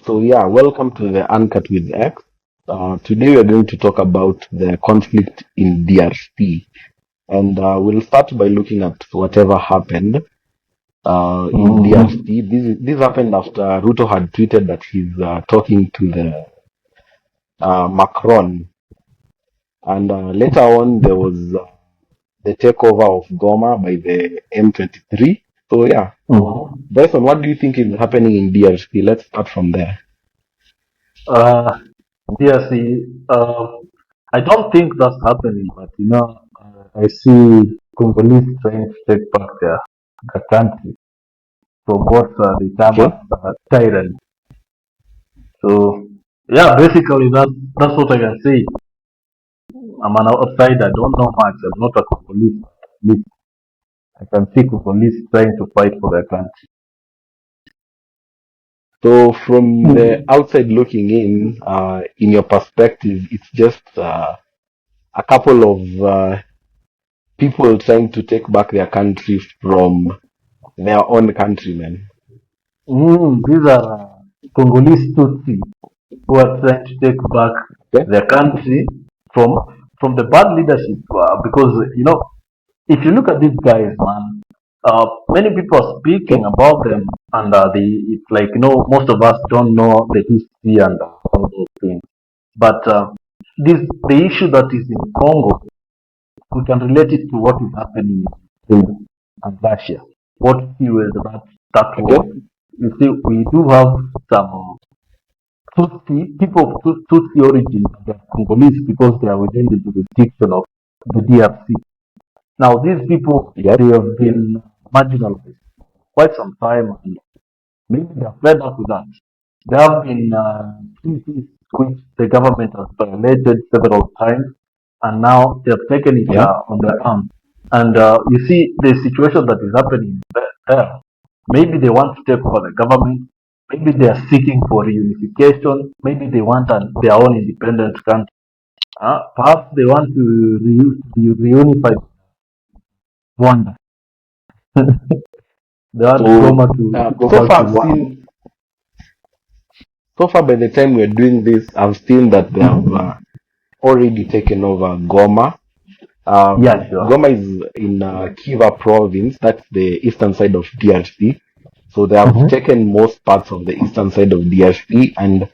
So yeah, welcome to the Uncut with X. Today we are going to talk about the conflict in DRC, and we'll start by looking at whatever happened in Mm-hmm. DRC. This happened after Ruto had tweeted that he's talking to the Macron, and later on there was the takeover of Goma by the M23. So yeah, Mm-hmm. Bryson, what do you think is happening in DRC? Let's start from there. Uh, DRC, I don't think that's happening, but I see Congolese trying to take back their country from what they term as Okay. tyrant. So, yeah, basically that's what I can say. I'm an outsider, I don't know much. I'm not a Congolese. At least I can see Congolese trying to fight for their country. So, from the Mm. outside looking in your perspective, it's just a couple of people trying to take back their country from their own countrymen. These are Congolese Tutsi who are trying to take back Okay? their country from from the bad leadership. Because if you look at these guys, man, many people are speaking Okay? about them, and it's like most of us don't know the history and all those things. But this the issue that is in Congo, we can relate it to what is happening in Ukraine and Russia. What fueled that war? Okay? You see, we do have some Tutsi, people of Tutsi origin, they are Congolese because they are within the jurisdiction of the DRC. Now, these people, Yes. they have been marginalized quite some time, and maybe they are fed up with that. There have been treaties which the government has violated several times, and now they have taken it Yeah. on their arm. And you see, the situation that is happening there, maybe they want to take over the government, maybe they are seeking for reunification, maybe they want their own independent country. Perhaps they want to reunify Rwanda. They want So, Goma to go so back to far I've Rwanda. seen, so far by the time we're doing this, I've seen that they have Mhm. already taken over Goma. Yeah, sure. Goma is in Kiva province, that's the eastern side of DRC. So they have Mhm. taken most parts of the eastern side of DRC, and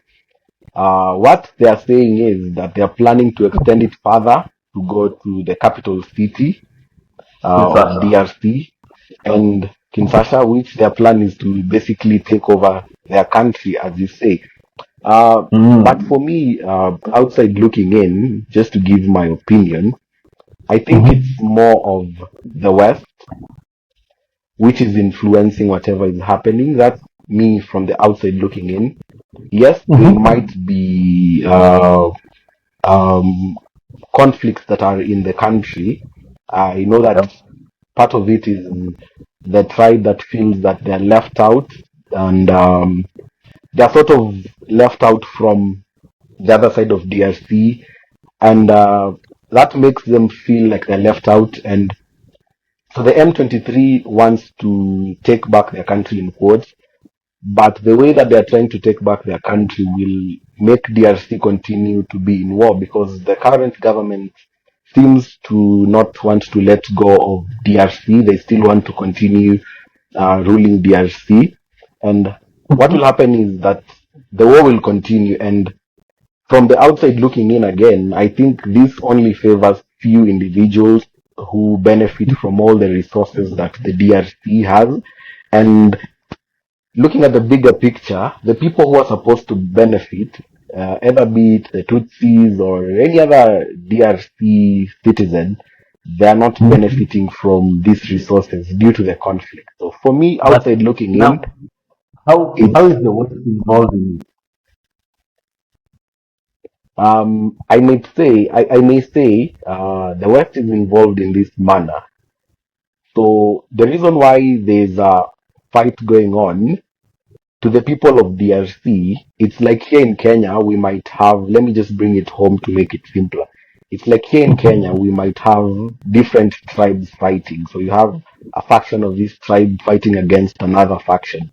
what they are saying is that they are planning to extend it further to go to the capital city of Kinshasa. DRC and Kinshasa, which their plan is to basically take over their country, as you say. But Mm. for me, outside looking in, just to give my opinion, I think it's Mhm. more of the West which is influencing whatever is happening. That's me from the outside looking in. Yes, there might Mhm. be um, conflicts that are in the country. I know that Yep. part of it is the tribe that feels that they're left out and they're sort of left out from the other side of DRC, and that makes them feel like they're left out. And so the M23 wants to take back their country in quotes, but the way that they are trying to take back their country will make DRC continue to be in war because the current government seems to not want to let go of DRC. They still want to continue ruling DRC. And what will Mhm. happen is that the war will continue. And from the outside looking in again, I think this only favors few individuals who benefit from all the resources that the DRC has. And looking at the bigger picture, the people who are supposed to benefit, either be it the Tutsis or any other DRC citizen, they are not Mhm. benefiting from these resources due to the conflict. So for me, But outside looking in, now, how it's is the West involved in it? I may say the West is involved in this manner. So the reason why there's a fight going on to the people of DRC, it's like here in Kenya, we might have, let me just bring it home to make it simpler. It's like here in Kenya, Mhm. we might have different tribes fighting. So you have a faction of this tribe fighting against another faction.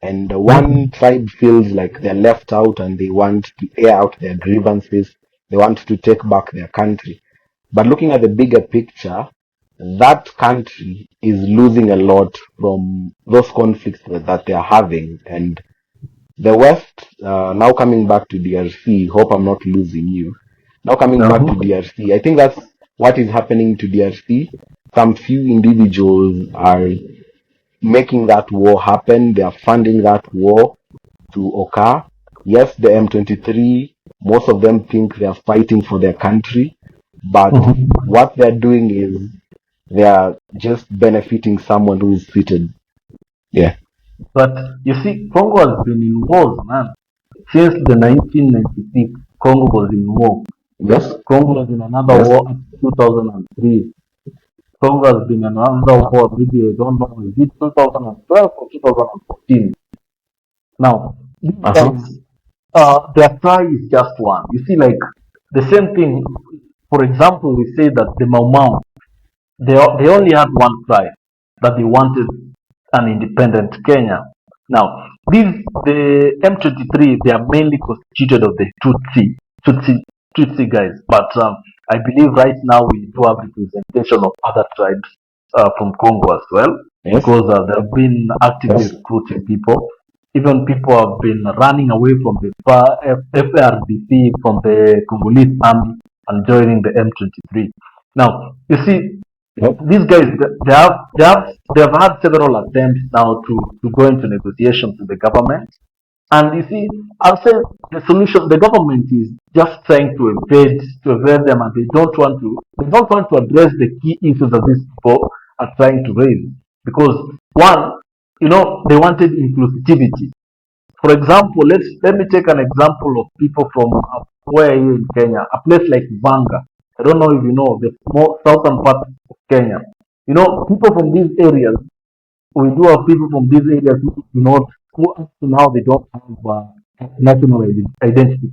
and one tribe feels like they're left out and they want to air out their grievances. They want to take back their country. But looking at the bigger picture, that country is losing a lot from those conflicts that they are having. And the West, now coming back to DRC, hope I'm not losing you. Now coming back to Uh-huh. DRC, I think that's what is happening to DRC. Some few individuals are making that war happen. They are funding that war to occur. Yes, the M23, most of them think they are fighting for their country, but Mhm. what they're doing is they are just benefiting someone who is seated. Yeah. But you see, Congo has been in wars, man. Since the 1996, Congo was in war. Yes. Congo was in another Yes. war up to 2003. Congo has been in another war, maybe I don't know, is it 2012 or 2014? Now, these Uh huh. guys, their cry is just one. You see, like the same thing. For example, we say that the Mau Mau, they only had one cry, that they wanted an independent Kenya. Now, these the M23, they are mainly constituted of the Tutsi guys, but I believe right now we do have representation of other tribes from Congo as well, Yes. because they have been actively Yes. recruiting people. Even people have been running away from the FRDC, from the Congolese army, and joining the M23. Now, you see, Yep. these guys they have had several attempts now to go into negotiations with the government, and you see, I'll say the solution, the government is just trying to evade them, and they don't want to address the key issues that these people are trying to raise, because one, they wanted inclusivity. For example, let me take an example of people from where are you in Kenya, a place like Vanga. I don't know if you know the more southern part of Kenya. People from these areas, we do have people from these areas who up to now they don't have national identity.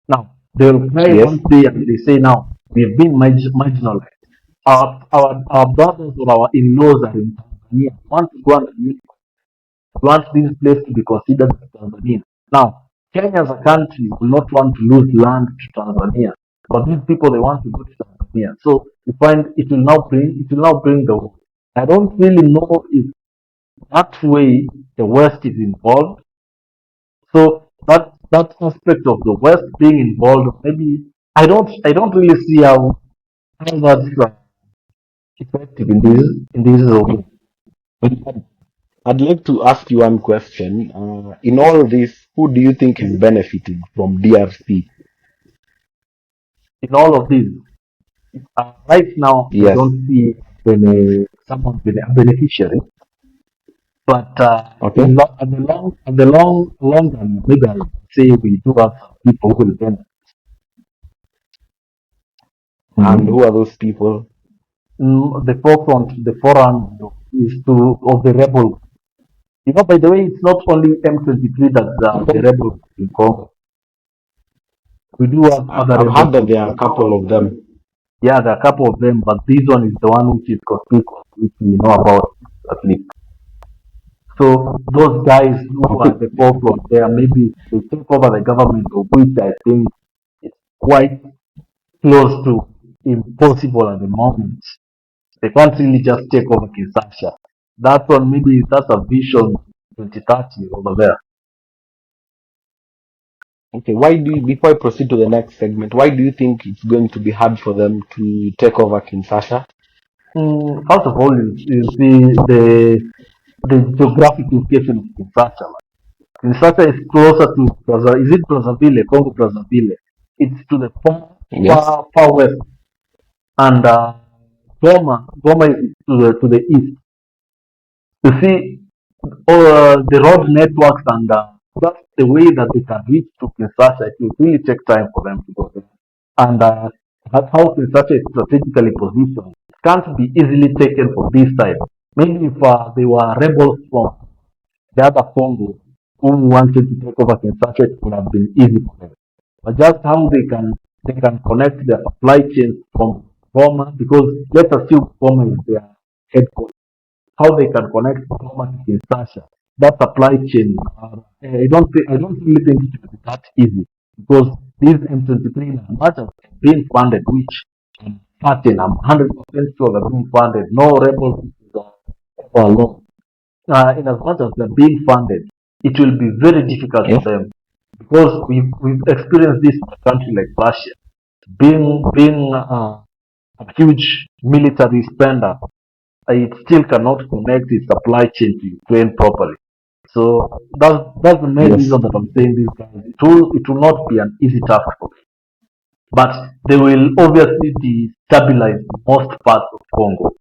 Now they will cry Yes. one day and they say, now we've been marginalized. Our brothers or our in-laws are in Tanzania. We want to go and want this place to be considered as Tanzania. Now, Kenya as a country will not want to lose land to Tanzania, but these people they want to go to Tanzania. So you find it will now bring the war. I don't really know if that way the West is involved. So that aspect of the West being involved, maybe I don't really see how that's effective in this way. I'd like to ask you one question. In all this, who do you think is benefiting from DRC? In all of this. Right now, I Yes. don't see someone being a beneficiary, but Okay. at the long run, maybe I would say we do have some people who will benefit. And Mhm. who are those people? The forefront is of the rebel. By the way, it's not only M23 that's the Okay. rebel in Congo. We do have other I've heard rebels that in there are a Congo. couple of them. Yeah, there are a couple of them, but this one is the one which is conspicuous, which we know about at least. So those guys who are Okay. at the forefront there, maybe they take over the government, of which I think it's quite close to impossible at the moment. They can't really just take over Kinshasa. That one, maybe that's a vision 2030 over there. Okay. Before I proceed to the next segment, why do you think it's going to be hard for them to take over Kinshasa? First of all, you see the geographic location of Kinshasa. Kinshasa is closer to is it Brazzaville, Congo Brazzaville? It's to the Yes. far west, and Goma is to the east. You see, the road networks, and that's the way that they can reach to Kinshasa. It will really take time for them to go there. And that's how Kinshasa is strategically positioned. It can't be easily taken from this side. Maybe if they were rebels from the other Congo who wanted to take over Kinshasa, it would have been easy for them. But just how they can connect their supply chains from Goma, because let's assume Goma is their headquarters, how they can connect Goma to Kinshasa. that supply chain, I don't really think it will be that easy because these M23, as much as being funded, which I'm certain, I'm 100% sure they're being funded. No rebels are ever alone. In as much as they're being funded, it will be very difficult for Yes. them because we've experienced this in a country like Russia, being a huge military spender, it still cannot connect its supply chain to Ukraine properly. So that's the main Yes. reason that I'm saying this, guys. It will not be an easy task for them, but they will obviously destabilize most parts of Congo,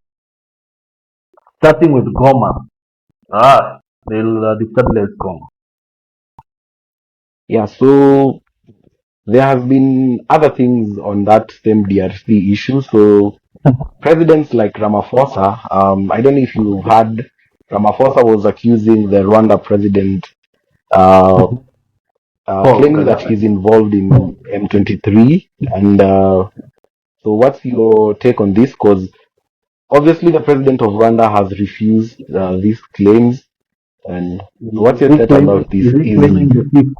starting with Goma. They'll destabilize Congo. Yeah. So there have been other things on that same DRC issue. So presidents like Ramaphosa, I don't know if you've heard, Ramaphosa was accusing the Rwanda president, uh, Paul claiming that Kagame. he's involved in M23. And so, what's your take on this? Because obviously, the president of Rwanda has refused these claims. And so what's your thought about this? Is he Is claiming the fifth?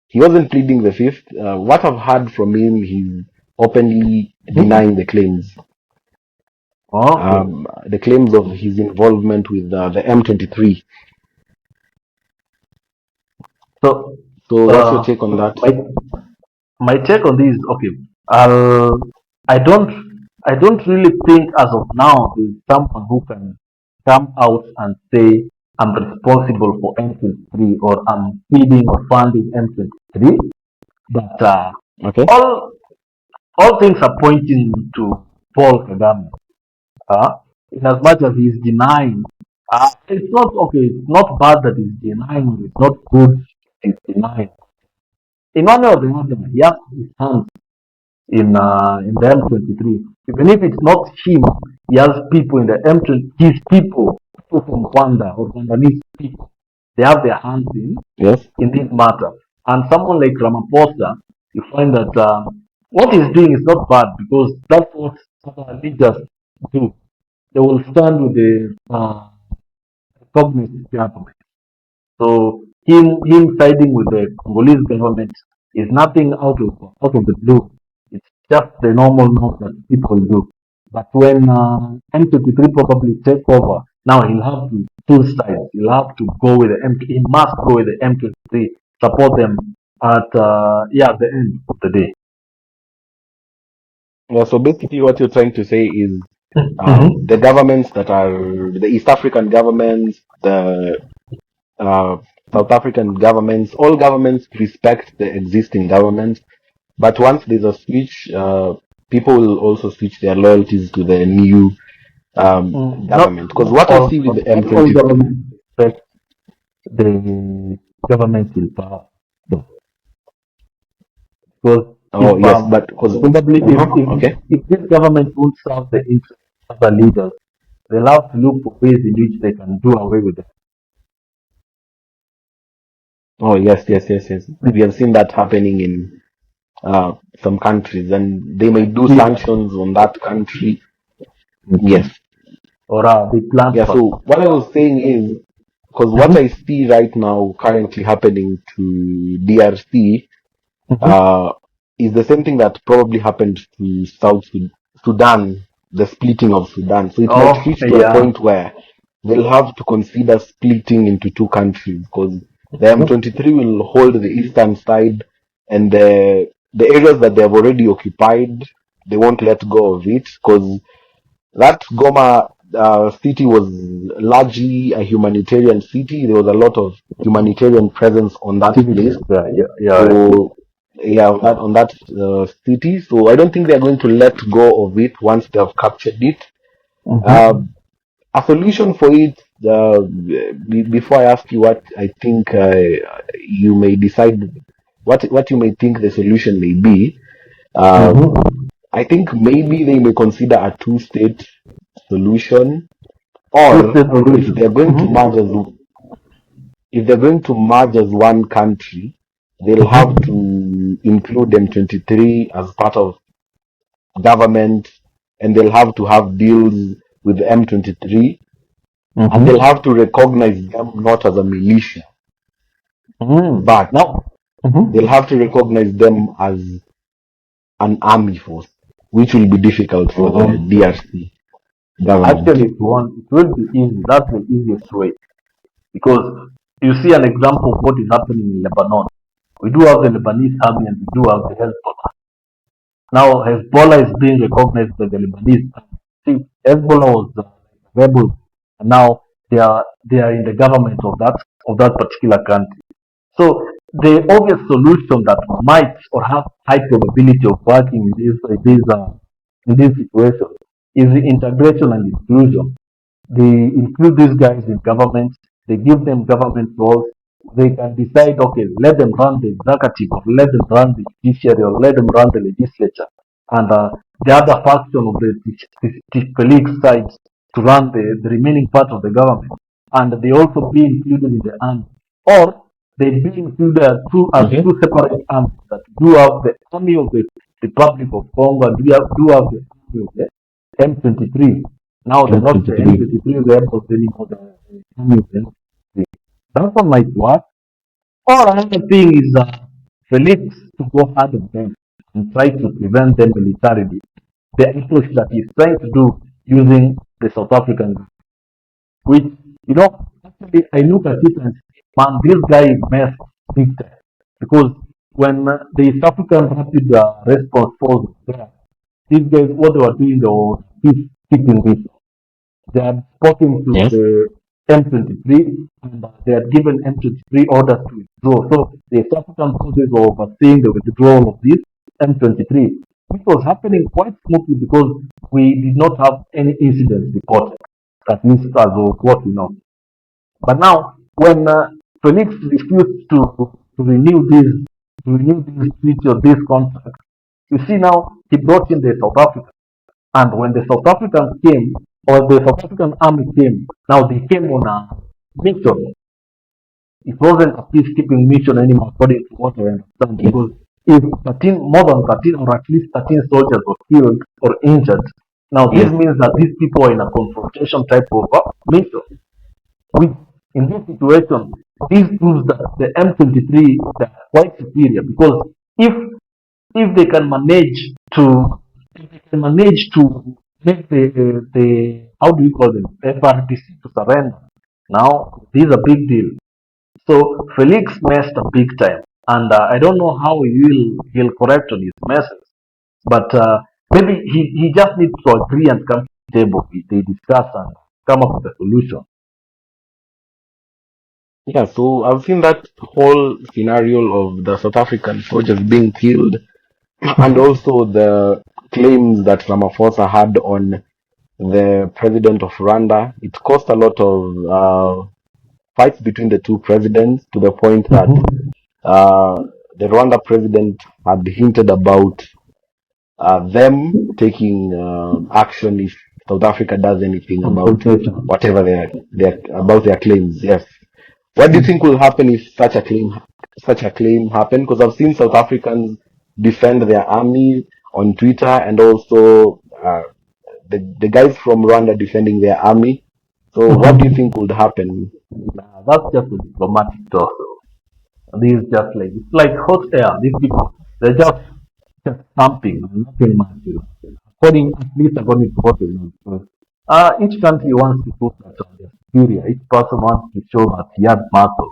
he wasn't pleading the fifth? What I've heard from him, he's openly Hmm? denying Okay. the claims of his involvement with the M23. So So, what's your uh, take on that? my my take on this, okay. I'll I don't I don't really think as of now there's someone who can come out and say I'm responsible for M23 or I'm feeding or funding M23. But Okay. all all things are pointing to Paul Kagame. Uh, in as much as he's denying, it's not okay. It's not bad that he's denying. It's not good. He's denying. In one way or the other, he has his hands in the M23. Even if it's not him, he has people in the M23. His people from Rwanda or Rwandanese people, they have their hands Yes. in this matter. And someone like Ramaphosa, you find that what he's doing is not bad because that's what other leaders do. They will stand with the cognizant government. So him siding with the Congolese government is nothing out of the blue. It's just the normal norm that people do. But when M23 probably take over, now he'll have to choose sides. He'll have to go with the M. He must go with the M23, support them at the end of the day. Yeah. So basically, what you're trying to say is Mm-hmm. the governments that are the East African governments, the uh, South African governments, all governments respect the existing governments. But once there's a switch, people will also switch their loyalties to the new Not government. Because what I see with the not all M20, governments respect the government in power. No. Because oh if yes, but because probably okay, if this government won't serve the interests of other leaders, they'll have to look for ways in which they can do away with them. oh yes. We have seen that happening in some countries, and they may do Syria, sanctions on that country. mhm, Yes, or they plan yeah. for. So what I was saying is, because what I Mhm, see right now currently happening to DRC mhm. uh, is the same thing that probably happened to Sudan, the splitting of Sudan. So it might Oh reach to a yeah. point where they'll have to consider splitting into two countries because the Mhm. M23 will hold the eastern side, and the areas that they have already occupied, they won't let go of it because that Goma city was largely a humanitarian city. There was a lot of humanitarian presence on that place. Activities. Yeah. So yeah, on that city. So I don't think they're going to let go of it once they have captured it. Uh, Mm-hmm. a solution for it. Before I ask you what I think, you may decide what you may think the solution may be. Uh, Mm-hmm. I think maybe they may consider a two-state solution, Two or state if solution. they're going to Mm-hmm. merge as if they're going to merge as one country, they'll have Mm-hmm. to include M23 as part of government, and they'll have to have deals with the M23. and they'll Mm-hmm. have to recognize them not as a militia, but Now, they'll mm-hmm. have to recognize them as an army force, which will be difficult for the Mm-hmm. DRC government. Actually, if you want, it will be easy. That's the easiest way because you see an example of what is happening in Lebanon. We do have the Lebanese army and we do have the Hezbollah. Now, Hezbollah is being recognized by the Lebanese. See, Hezbollah was rebel, and now they are in the government of that particular country. So the obvious solution that might or have high probability of working in this situation is the integration and inclusion. They include these guys in government, they give them government roles, they can decide, okay, let them run the executive or let them run the judiciary or let them run the legislature. And the other faction of the colleague side to run the remaining part of the government. And they also be included in the army. Or they be included as Okay. two separate armies that do have the army of the Republic of Congo and do have the army of the M23. Now they're not the M23. M23 rebels anymore, the army of the M23. That one might work. Or another thing is Felix to go hard on them and try to prevent them militarily. The approach that he's trying to do using the South African, which, actually I look at it and say, man, this guy is messed big time. Because when the South African Rapid Response Force was there, these guys, what they were doing, they were peacekeeping this. They had spoken to Yes. the M23 and they had given M23 orders to withdraw. So the South African forces were overseeing the withdrawal of this M23, which was happening quite smoothly because we did not have any incidents reported, at least as of what we know. But now, when Felix refused to renew this treaty or this contract, you see now he brought in the South Africa. And when the South Africans came, or the South African army came, now they came on a mission. It wasn't a peacekeeping mission anymore, according to what I understand, Yes. because if 13, more than 13, or at least 13 soldiers were killed or injured, now this Yes. means that these people are in a confrontation type of mission. Which, in this situation, this proves that the M23 are quite superior because if if they can manage to make the how do you call them FRDC to surrender. Now this is a big deal. So Felix messed a big time, and I don't know how he'll correct on his messes, but maybe he just needs to agree and come to the table. They discuss and come up with a solution. Yeah, so I've seen that whole scenario of the South African soldiers being killed, and also the claims that Ramaphosa had on the president of Rwanda. It caused a lot of fights between the two presidents to the point that Mm-hmm. uh, the Rwanda president had hinted about them taking action if South Africa does anything about Confrontation. whatever their claims. Yes. What do you think will happen if such a claim happen? Because I've seen South Africans defend their army on Twitter, and also the guys from Rwanda defending their army. So what do you Mm-hmm. think would happen? Nah, that's just a diplomatic talk. This is just like it's like hot air. These people they're just pumping, nothing much. According to what we know. Because, each country wants to prove that they're superior. Each person wants to show that he has muscle.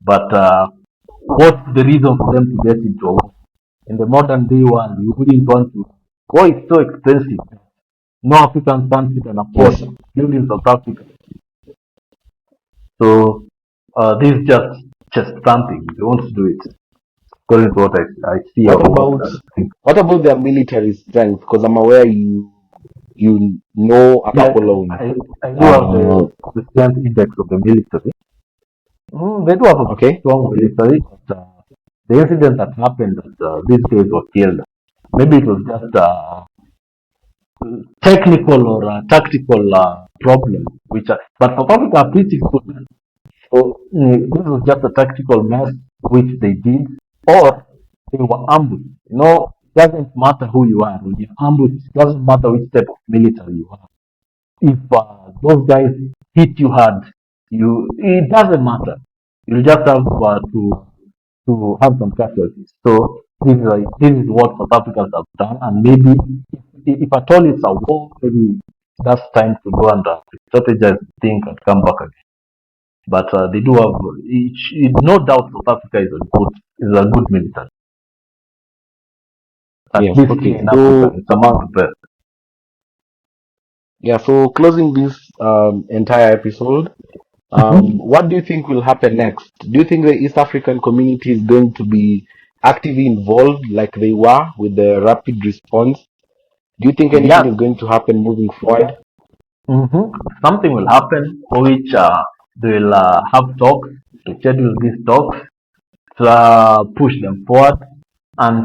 But what's the reason for them to get into a war? In the modern day world, you wouldn't want to. War is so expensive. No African country can afford, Yes. including South Africa. So this is just something. They want to do it. According to what I see What or what about I think. what about their military strength? Because I'm aware you know a Yeah, couple of I do have uh, the strength index of the military. They do have a okay. strong military, but the incident that happened that these guys were killed, maybe it was just technical or tactical problem, but South Africa are pretty good. So this was just a tactical mess which they did, or they were ambushed. It doesn't matter who you are. When you're ambushed, it doesn't matter which type of military you are. If those guys hit you hard, it doesn't matter. You just have to have some casualties. So this is what South Africans have done, and maybe if at all it's a war, maybe that's time to go and strategize, think, and come back again. But they do have, no doubt, South Africa is a good military, at Yes. least here Okay. in Africa. So It's among the best. yeah. So closing this entire episode, Mhm. what do you think will happen next? Do you think the East African community is going to be actively involved like they were with the rapid response? Do you think anything Yeah, is going to happen moving forward? something will happen, for which they will have talks, to schedule these talks, to push them forward. And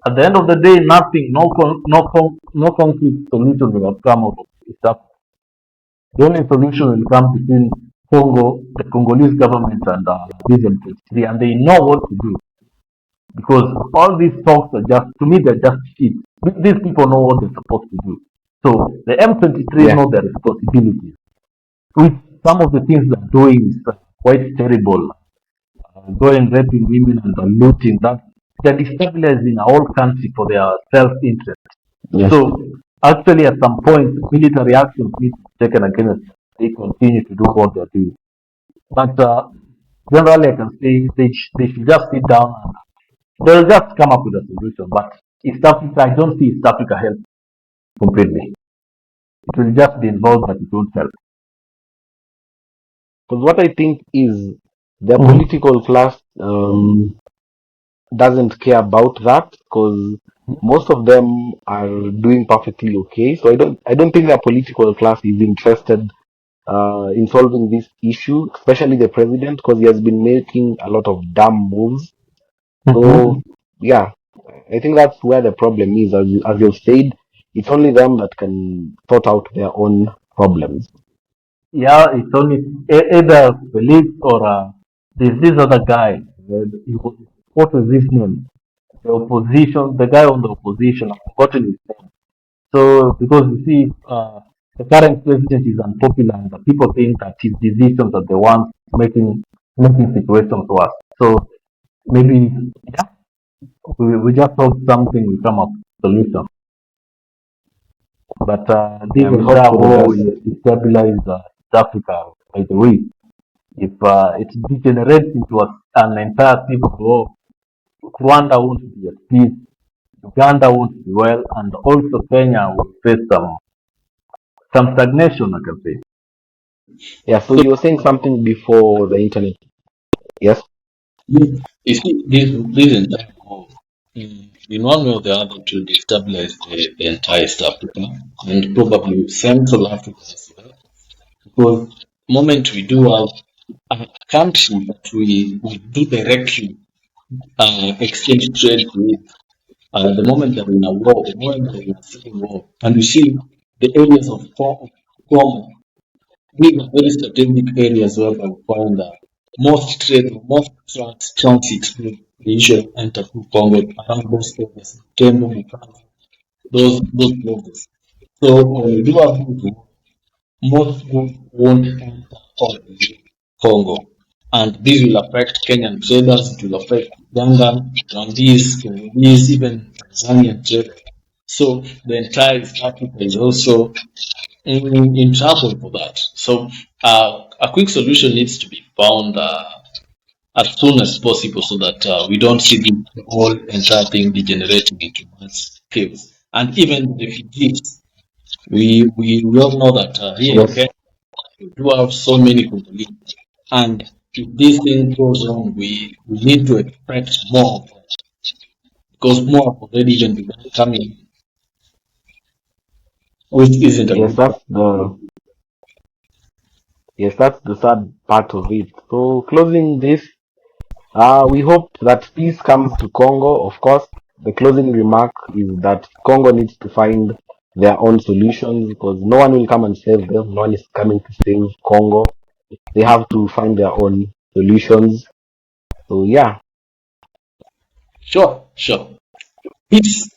at the end of the day, nothing, no concrete solution will have come out of East Africa. The only solution will come between Congo, the Congolese government, and these M23, and they know what to do, because all these talks are just, to me, they're just shit. These people know what they're supposed to do. So the M23 Yeah. know their responsibilities, which some of the things they're doing is quite terrible. Going raping women and looting, that they're destabilizing a whole country for their self-interest. Yes. So actually, at some point, military action needs to be taken against them. They continue to do what they're doing. But generally, I can say they should just sit down and they'll just come up with a solution. But East Africa, I don't see East Africa help completely. It will just be involved, but it won't help. Because what I think is the Mm-hmm. political class doesn't care about that because most of them are doing perfectly okay. So I don't think the political class is interested in solving this issue, especially the president, because he has been making a lot of dumb moves. So Mm-hmm. yeah, I think that's where the problem is. As you've said, it's only them that can sort out their own problems. Yeah, it's only either Felix or there's this other guy. What was his name? The guy on the opposition. I've forgotten his name. So because you see, the current president is unpopular, and the people think that his decisions are the ones making situations worse. So maybe, yeah, we just hope something will come up solution. But this Yeah, we hope entire for the war best. will destabilize South Africa. By the way, if it degenerates into an entire civil war, Rwanda won't be at peace, Uganda won't be well, and also Kenya will face some stagnation, I can say. Yeah, so So you were saying something before the internet. Yes. you see, this entire war, in one way or the other, to destabilize the entire East Africa and probably Central Africa as well. Because moment we do have a country that we do directly exchange trade with, the moment they're in a war, the moment they're in a civil war, and we see the areas of Goma. These are very strategic areas where we find most trade, most transit they usually enter through Congo around those areas, Tembo, Mukazi, those places. So when we do have people, most goods won't enter all the way Congo. And this will affect Kenyan traders, it will affect Ugandan, Rwandese, Congolese, even Tanzanian traders. So the entire East Africa is also in trouble for that. So a quick solution needs to be found as soon as possible so that we don't see the whole entire thing degenerating into mass chaos. And even the refugees, we all know that here in Yes. Kenya we do have so many Congolese. And if this thing goes on, we need to expect more of that because more have already even begun coming, which isn't a Yes, good thing. that's the sad part of it. So closing this, we hope that peace comes to Congo. Of course, the closing remark is that Congo needs to find their own solutions because no one will come and save them. No one is coming to save Congo. They have to find their own solutions. So yeah, Sure, sure. Peace